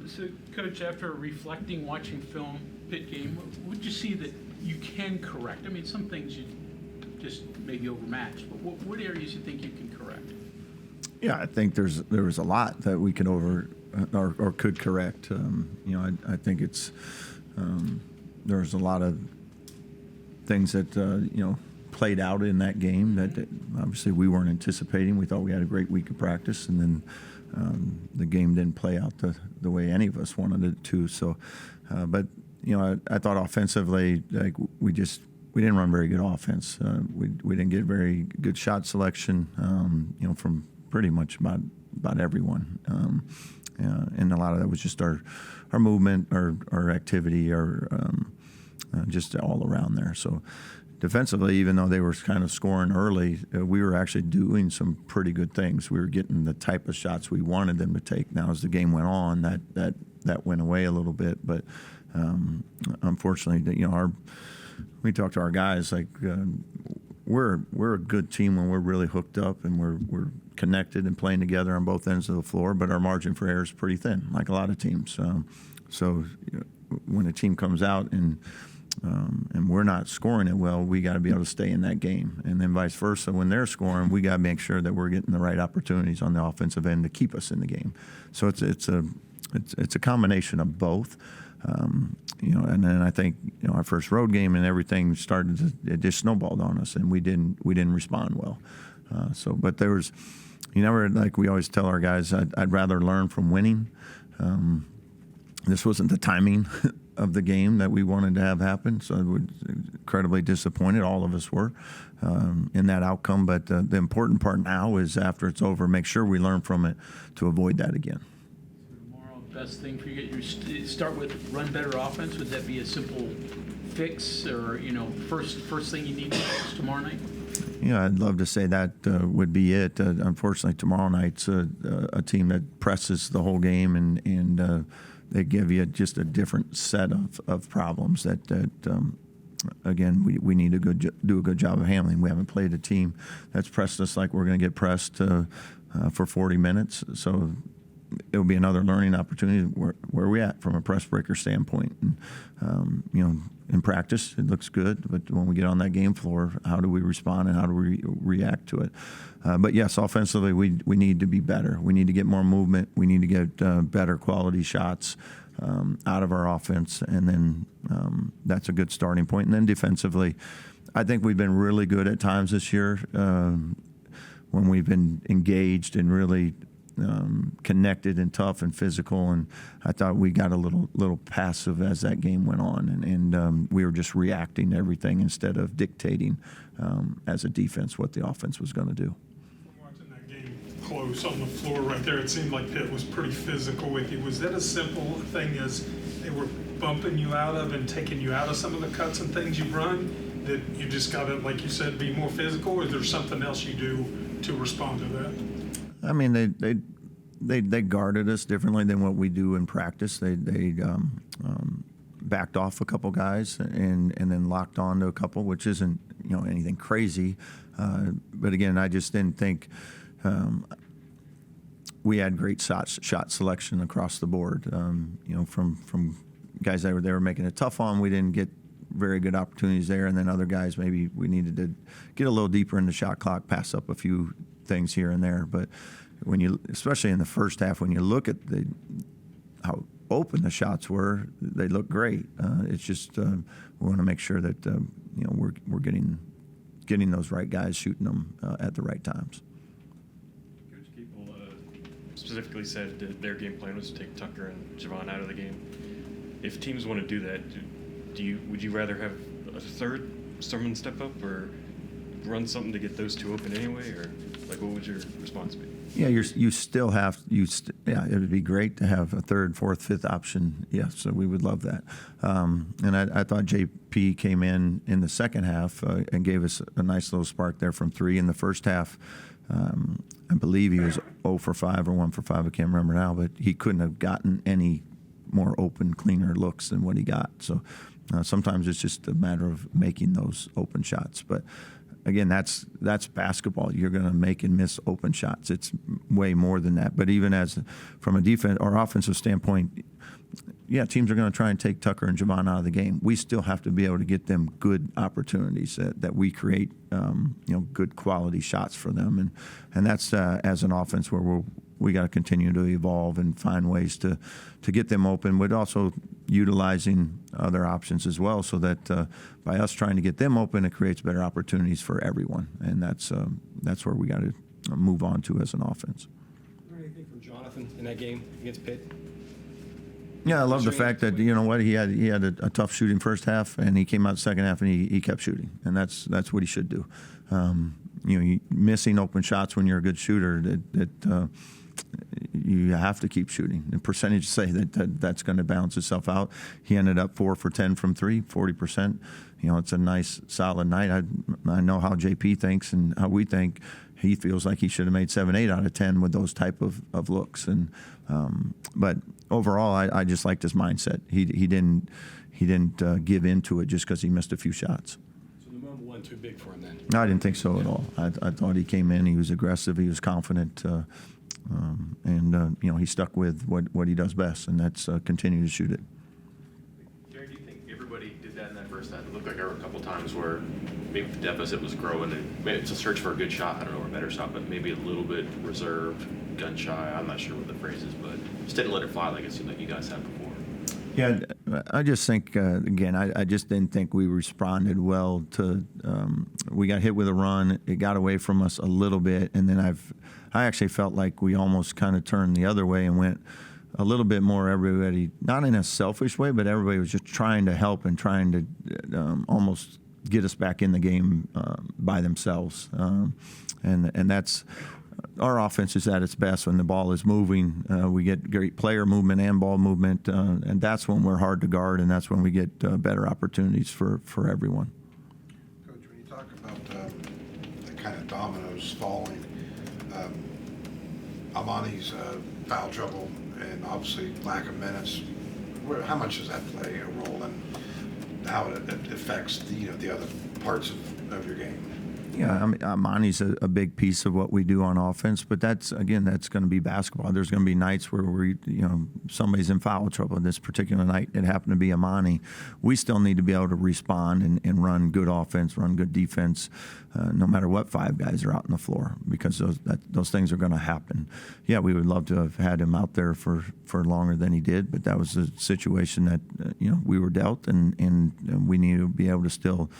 So, Coach, after reflecting, watching film, Pitt game, what would you see that you can correct? I mean, some things you just maybe overmatched, but what areas you think you can correct? Yeah, I think there was a lot that we could or could correct. I think it's there's a lot of things that played out in that game that obviously we weren't anticipating. We thought we had a great week of practice, and then the game didn't play out the way any of us wanted it to. So, but I thought offensively, like we didn't run very good offense. We didn't get very good shot selection. From pretty much about everyone. And a lot of that was just our movement, our activity, just all around there. So defensively, even though they were kind of scoring early, we were actually doing some pretty good things. We were getting the type of shots we wanted them to take. Now, as the game went on, that went away a little bit. But unfortunately, we talked to our guys like we're a good team when we're really hooked up and we're connected and playing together on both ends of the floor. But our margin for error is pretty thin, like a lot of teams. So when a team comes out and we're not scoring it well, we got to be able to stay in that game. And then vice versa, when they're scoring, we got to make sure that we're getting the right opportunities on the offensive end to keep us in the game. So it's a combination of both. And then I think our first road game and everything it just snowballed on us, and we didn't respond well. But there was, like we always tell our guys, I'd rather learn from winning. This wasn't the timing of the game that we wanted to have happen, so we're incredibly disappointed. All of us were in that outcome. But the important part now is after it's over, make sure we learn from it to avoid that again. Tomorrow, best thing for you, start with run better offense. Would that be a simple fix, or first thing you need tomorrow night? Yeah, I'd love to say that would be it. Unfortunately, tomorrow night's a team that presses the whole game, and they give you just a different set of problems that again, we need to do a good job of handling. We haven't played a team that's pressed us like we're going to get pressed for 40 minutes. So it'll be another learning opportunity. Where are we at from a press breaker standpoint? And, in practice, it looks good, but when we get on that game floor, how do we respond and how do we react to it? But yes, offensively, we need to be better. We need to get more movement. We need to get better quality shots out of our offense, and then that's a good starting point. And then defensively, I think we've been really good at times this year when we've been engaged and really connected and tough and physical, and I thought we got a little passive as that game went on, and we were just reacting to everything instead of dictating as a defense what the offense was going to do. Watching that game close on the floor right there, it seemed like Pitt was pretty physical with you. Was that a simple thing as they were bumping you out of and taking you out of some of the cuts and things you run, that you just got to, like you said, be more physical, or is there something else you do to respond to that? I mean, they guarded us differently than what we do in practice. They backed off a couple guys and then locked on to a couple, which isn't anything crazy. But again, I just didn't think we had great shot selection across the board. From guys that were making it tough on, we didn't get very good opportunities there, and then other guys maybe we needed to get a little deeper in the shot clock, pass up a few things here and there. But especially in the first half, when you look at how open the shots were, they look great. It's just we want to make sure that we're getting those right guys shooting them at the right times. Coach Keeple specifically said that their game plan was to take Tucker and Javon out of the game. If teams want to do that, would you rather have a third someone step up, or run something to get those two open anyway, or like what would your response be? Yeah, you still have yeah, it would be great to have a third, fourth, fifth option. Yeah, so we would love that. And I thought JP came in the second half and gave us a nice little spark there from three. In the first half, I believe he was 0 for 5 or 1 for 5. I can't remember now, but he couldn't have gotten any more open, cleaner looks than what he got. So sometimes it's just a matter of making those open shots. But again, that's basketball. You're going to make and miss open shots. It's way more than that. But even from a defense or offensive standpoint, yeah, teams are going to try and take Tucker and Javon out of the game. We still have to be able to get them good opportunities that we create, good quality shots for them, and that's as an offense where we got to continue to evolve and find ways to get them open, but also utilizing other options as well, so that by us trying to get them open, it creates better opportunities for everyone, and that's where we got to move on to as an offense. Anything from Jonathan in that game against Pitt? Yeah, I love the fact that he had a tough shooting first half, and he came out the second half and he kept shooting, and that's what he should do. Missing open shots when you're a good shooter, that you have to keep shooting. The percentage say that's going to balance itself out. He ended up 4 for 10 from 3, 40%. It's a nice solid night. I know how JP thinks and how we think. He feels like he should have made 7, 8 out of 10 with those type of looks. And but overall, I just liked his mindset. He didn't give into it just because he missed a few shots. So the moment wasn't too big for him then? No, I didn't think so at all. I thought he came in. He was aggressive. He was confident. And he stuck with what he does best, and that's continue to shoot it. Darian, do you think everybody did that in that first half? It looked like there were a couple times where maybe the deficit was growing, and maybe it's a search for a good shot, I don't know, or a better shot, but maybe a little bit reserved, gun shy. I'm not sure what the phrase is, but just didn't let it fly like it seemed like you guys had before. Yeah, I just think, again, I just didn't think we responded well to, we got hit with a run, it got away from us a little bit, and then I actually felt like we almost kind of turned the other way and went a little bit more everybody, not in a selfish way, but everybody was just trying to help and trying to almost get us back in the game by themselves. And that's, our offense is at its best when the ball is moving. We get great player movement and ball movement, and that's when we're hard to guard, and that's when we get better opportunities for everyone. Coach, when you talk about the kind of dominoes falling, Amani's foul trouble and obviously lack of minutes, how much does that play a role in how it affects the other parts of your game? Yeah, I mean, Amani's a big piece of what we do on offense, but that's going to be basketball. There's going to be nights where somebody's in foul trouble. This particular night, it happened to be Amani. We still need to be able to respond and run good offense, run good defense, no matter what 5 guys are out on the floor, because those things are going to happen. Yeah, we would love to have had him out there for longer than he did, but that was a situation that we were dealt, and we need to be able to still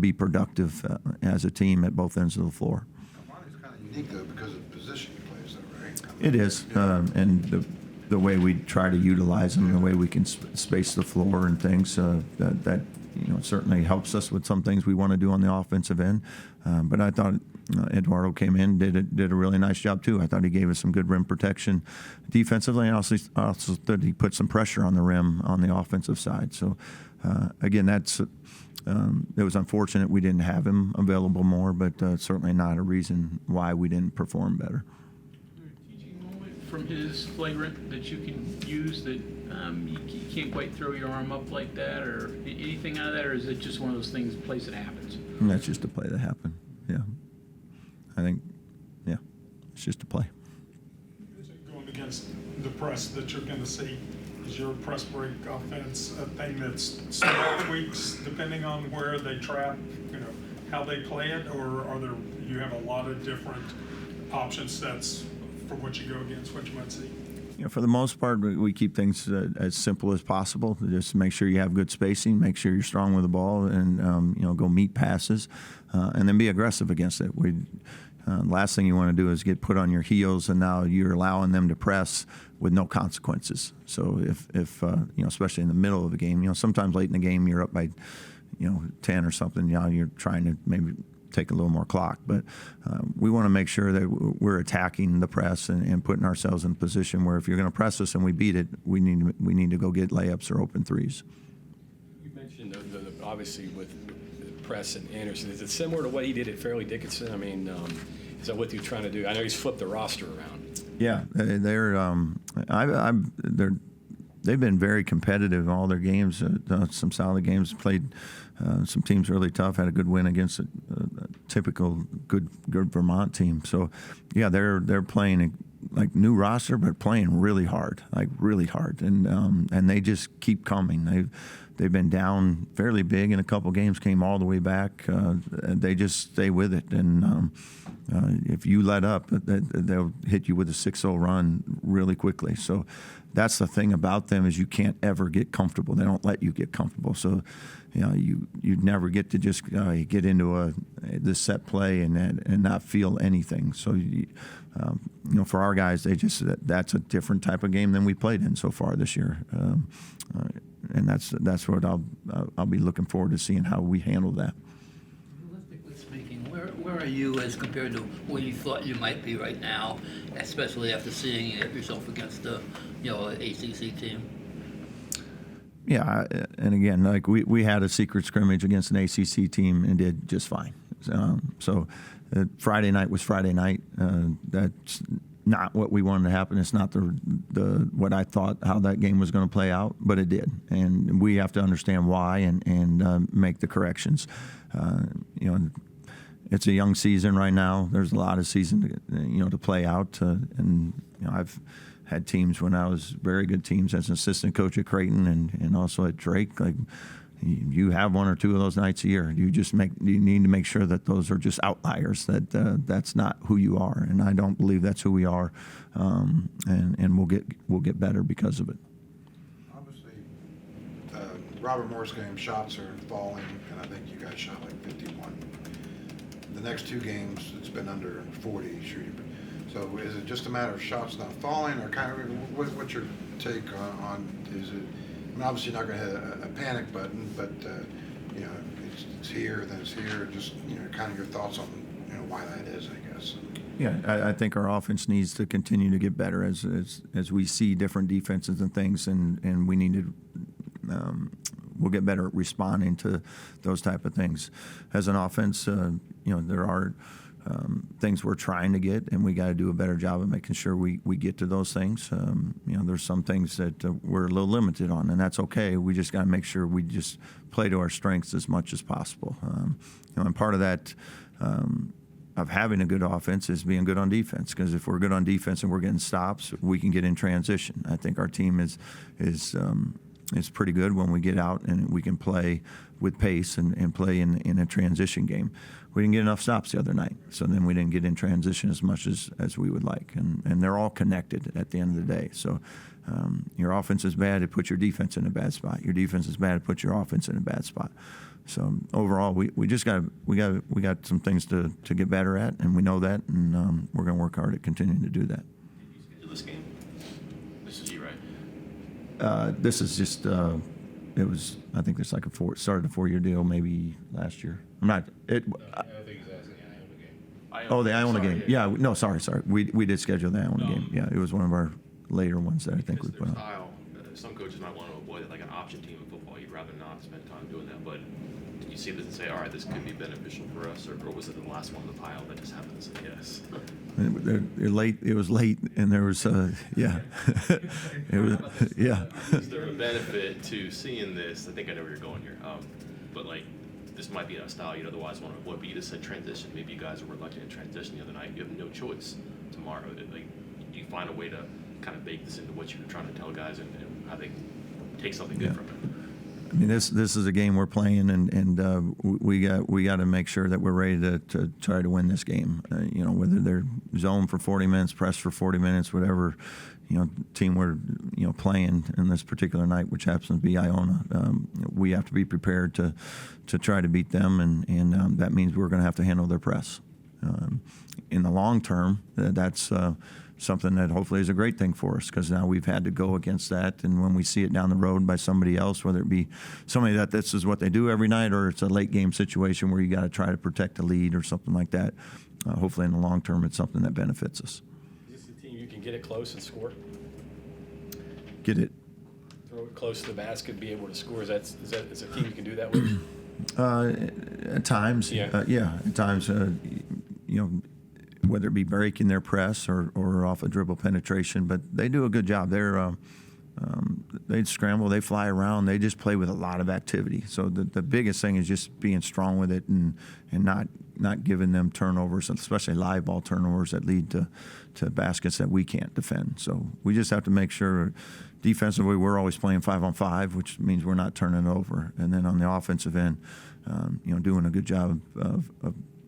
be productive as a team at both ends of the floor. Amani's kind of unique though because of the position he plays, though, right? It is, and the way we try to utilize him, the way we can space the floor and things, that certainly helps us with some things we want to do on the offensive end. But I thought Eduardo came in, did a really nice job too. I thought he gave us some good rim protection defensively, and also thought he put some pressure on the rim on the offensive side. So again, it was unfortunate we didn't have him available more, but certainly not a reason why we didn't perform better. Teaching moment from his flagrant that you can use that you can't quite throw your arm up like that, or anything out of that, or is it just one of those things, place that happens? And that's just a play that happened. Yeah, I think, yeah, it's just a play. Is it going against the press that you're going to see? Is your press break offense a thing that's small tweaks depending on where they trap, how they play it, or you have a lot of different option sets for what you go against, what you might see? For the most part, we keep things as simple as possible. Just make sure you have good spacing, make sure you're strong with the ball, and go meet passes, and then be aggressive against it. Last thing you want to do is get put on your heels, and now you're allowing them to press with no consequences. So if especially in the middle of the game, sometimes late in the game you're up by 10 or something. You're trying to maybe take a little more clock, but we want to make sure that we're attacking the press and putting ourselves in a position where if you're going to press us and we beat it, we need to go get layups or open threes. You mentioned obviously with press and Anderson. Is it similar to what he did at Fairleigh Dickinson? I mean, is that what you're trying to do? I know he's flipped the roster around. Yeah, they're they've been very competitive in all their games. Some solid games. Played some teams really tough. Had a good win against a typical good Vermont team. So, yeah, they're playing like new roster, but playing really hard, and they just keep coming. They've been down fairly big in a couple games, came all the way back. They just stay with it, and if you let up, they'll hit you with a 6-0 run really quickly. So that's the thing about them, is you can't ever get comfortable. They don't let you get comfortable. So you never get to just get into this set play and not feel anything. So for our guys, that's a different type of game than we played in so far this year. And that's what I'll be looking forward to seeing how we handle that. Realistically speaking, where are you as compared to where you thought you might be right now, especially after seeing yourself against the ACC team? Yeah, and again, like we had a secret scrimmage against an ACC team and did just fine. So Friday night was Friday night. That's not what we wanted to happen. It's not the what I thought how that game was going to play out, but it did, and we have to understand why and make the corrections. It's a young season right now. There's a lot of season to play out, and I've had teams when I was very good teams as an assistant coach at Creighton and also at Drake. Like, you have one or two of those nights a year. You need to make sure that those are just outliers. That's not who you are, and I don't believe that's who we are. And we'll get better because of it. Obviously, Robert Moore's game shots are falling, and I think you guys shot like 51. The next two games, it's been under 40 shooting. So is it just a matter of shots not falling, or kind of what's your take on is it? I mean, obviously you're not going to hit a panic button, but it's here, then it's here. Just kind of your thoughts on why that is, I guess. Yeah, I think our offense needs to continue to get better as we see different defenses and things, and we need to. We'll get better at responding to those type of things. As an offense, there are things we're trying to get, and we got to do a better job of making sure we get to those things. There's some things that we're a little limited on, and that's okay. We just got to make sure we just play to our strengths as much as possible. And part of that of having a good offense is being good on defense, because if we're good on defense and we're getting stops, we can get in transition. I think our team is pretty good when we get out and we can play with pace and play in a transition game. We didn't get enough stops the other night, so then we didn't get in transition as much as we would like. And they're all connected at the end of the day. So your offense is bad, it puts your defense in a bad spot. Your defense is bad, it puts your offense in a bad spot. So overall, we got some things to get better at, and we know that, and we're going to work hard at continuing to do that. Did you schedule this game? This is you, right? This is just it was. I think it's like started a 4-year deal maybe last year. I'm not. I think he's asking the Iona game. Oh, the Iona game. Yeah. No, sorry. We did schedule the Iona game. Yeah, it was one of our later ones that I think we put on. Style, some coaches might want to avoid it, like an option team in football. You'd rather not spend time doing that. But did you see this and say, all right, this could be beneficial for us, or was it the last one in the pile that just happened to say yes? It was late, and there was yeah. It was yeah. Is there a benefit to seeing this? I think I know where you're going here. But like, this might be a style you'd otherwise want to avoid. But you just said transition. Maybe you guys were reluctant in transition the other night. You have no choice tomorrow. Like, do you find a way to kind of bake this into what you're trying to tell guys and how they take something good from it? I mean, this is a game we're playing, and we got to make sure that we're ready to try to win this game. Whether they're zone for 40 minutes, press for 40 minutes, whatever, team we're playing in this particular night, which happens to be Iona. We have to be prepared to try to beat them, and that means we're going to have to handle their press. In the long term, that's something that hopefully is a great thing for us, because now we've had to go against that, and when we see it down the road by somebody else, whether it be somebody that this is what they do every night, or it's a late game situation where you got to try to protect a lead or something like that, hopefully in the long term it's something that benefits us. Is this a team you can get it close and score? Get it. Throw it close to the basket, be able to score. Is a team you can do that with? At times, Yeah. At times, whether it be breaking their press or off a dribble penetration, but they do a good job. they scramble, they fly around, they just play with a lot of activity. So the biggest thing is just being strong with it and not giving them turnovers, especially live ball turnovers that lead to baskets that we can't defend. So we just have to make sure defensively we're always playing 5-on-5, which means we're not turning it over. And then on the offensive end, doing a good job of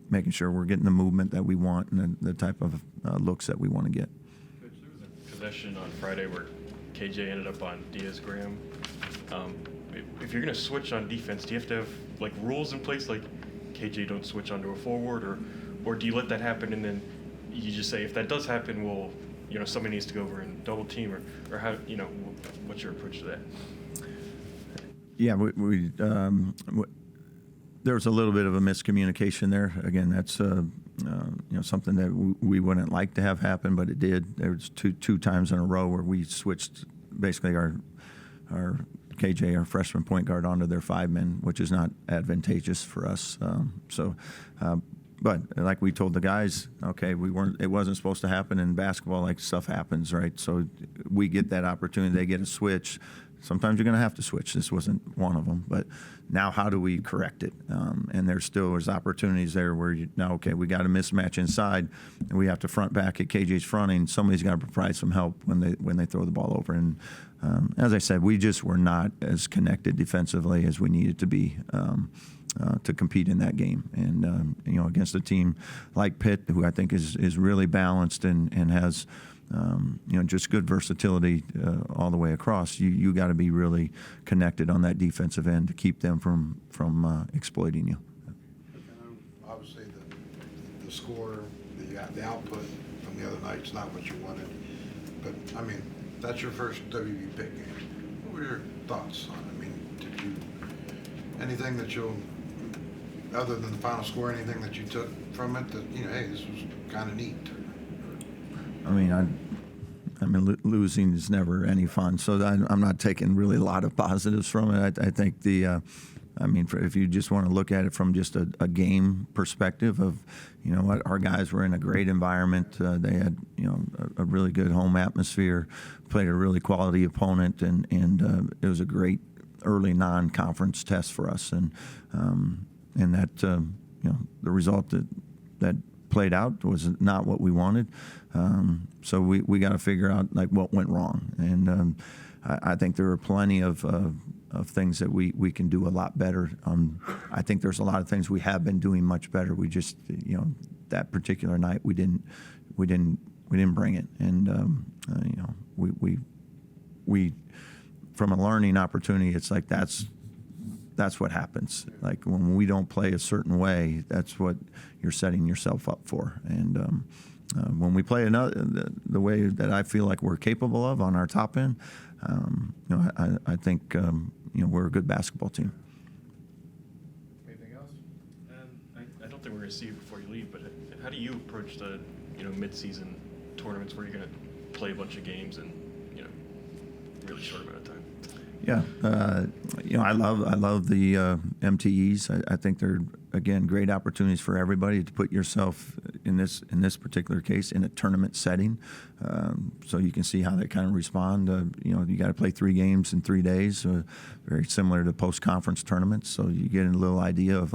making sure we're getting the movement that we want and the type of looks that we want to get. Coach, there was a possession on Friday where KJ ended up on Diaz-Graham. If you're going to switch on defense, do you have to have like rules in place, like KJ don't switch onto a forward, or do you let that happen and then you just say if that does happen, well, somebody needs to go over and double team, or how, what's your approach to that? Yeah, there was a little bit of a miscommunication there. Again, that's something that we wouldn't like to have happen, but it did. There was two times in a row where we switched basically our KJ, our freshman point guard, onto their 5-men, which is not advantageous for us. But like we told the guys, okay, it wasn't supposed to happen in basketball. Like, stuff happens, right? So we get that opportunity. They get a switch. Sometimes you're going to have to switch. This wasn't one of them. But now how do we correct it? And there's opportunities there where okay, we got a mismatch inside, and we have to front back at KJ's fronting. Somebody's got to provide some help when they throw the ball over. And as I said, we just were not as connected defensively as we needed to be to compete in that game. And against a team like Pitt, who I think is really balanced and has just good versatility all the way across. You got to be really connected on that defensive end to keep them from exploiting you. Obviously, the score, the output from the other night's not what you wanted, but I mean, that's your first WV Pitt game. What were your thoughts on it? I mean, did you anything that other than the final score, anything that you took from it that hey, this was kind of neat? I mean, losing is never any fun, so I'm not taking really a lot of positives from it. I think if you just want to look at it from just a game perspective of, what, our guys were in a great environment. They had, a really good home atmosphere, played a really quality opponent, and it was a great early non-conference test for us, and that, the result that played out was not what we wanted. So we got to figure out what went wrong, and I think there are plenty of things that we can do a lot better. I think there's a lot of things we have been doing much better. We just that particular night we didn't bring it, and we from a learning opportunity, it's like that's what happens. Like, when we don't play a certain way, that's what you're setting yourself up for. And when we play the way that I feel like we're capable of on our top end, I think we're a good basketball team. Anything else? I don't think we're going to see you before you leave, but how do you approach the mid-season tournaments where you're going to play a bunch of games in really short amount of time? Yeah, I love the MTEs. I think they're, again, great opportunities for everybody to put yourself in this particular case in a tournament setting, so you can see how they kind of respond. You got to play 3 games in 3 days, very similar to post-conference tournaments. So you get a little idea of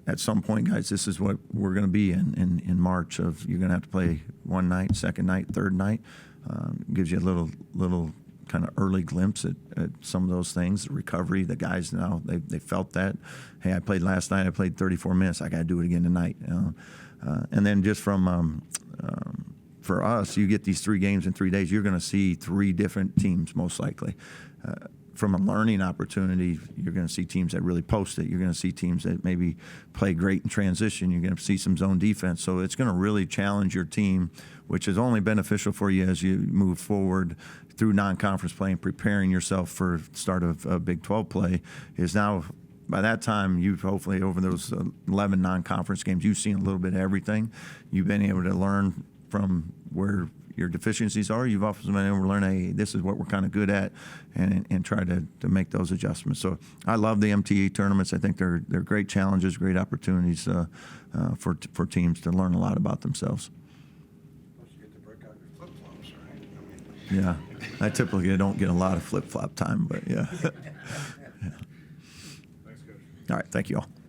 at some point, guys, this is what we're going to be in March. Of you're going to have to play one night, second night, third night. Gives you a little kind of early glimpse at some of those things. The recovery, the guys now they felt that. Hey, I played last night. I played 34 minutes. I got to do it again tonight. And then just from for us, you get these 3 games in 3 days. You're going to see 3 different teams most likely. From a learning opportunity, you're going to see teams that really post it. You're going to see teams that maybe play great in transition. You're going to see some zone defense. So it's going to really challenge your team, which is only beneficial for you as you move forward through non-conference play and preparing yourself for start of Big 12 play. Is now, by that time, you've hopefully, over those 11 non-conference games, you've seen a little bit of everything. You've been able to learn from where your deficiencies are. You've also been able to learn, hey, this is what we're kind of good at, and try to make those adjustments. So I love the MTE tournaments. I think they're great challenges, great opportunities for teams to learn a lot about themselves. Once you get to break out your flip-flops, right? I mean, Yeah. I typically don't get a lot of flip-flop time, but yeah. Thanks, Coach. All right, thank you all.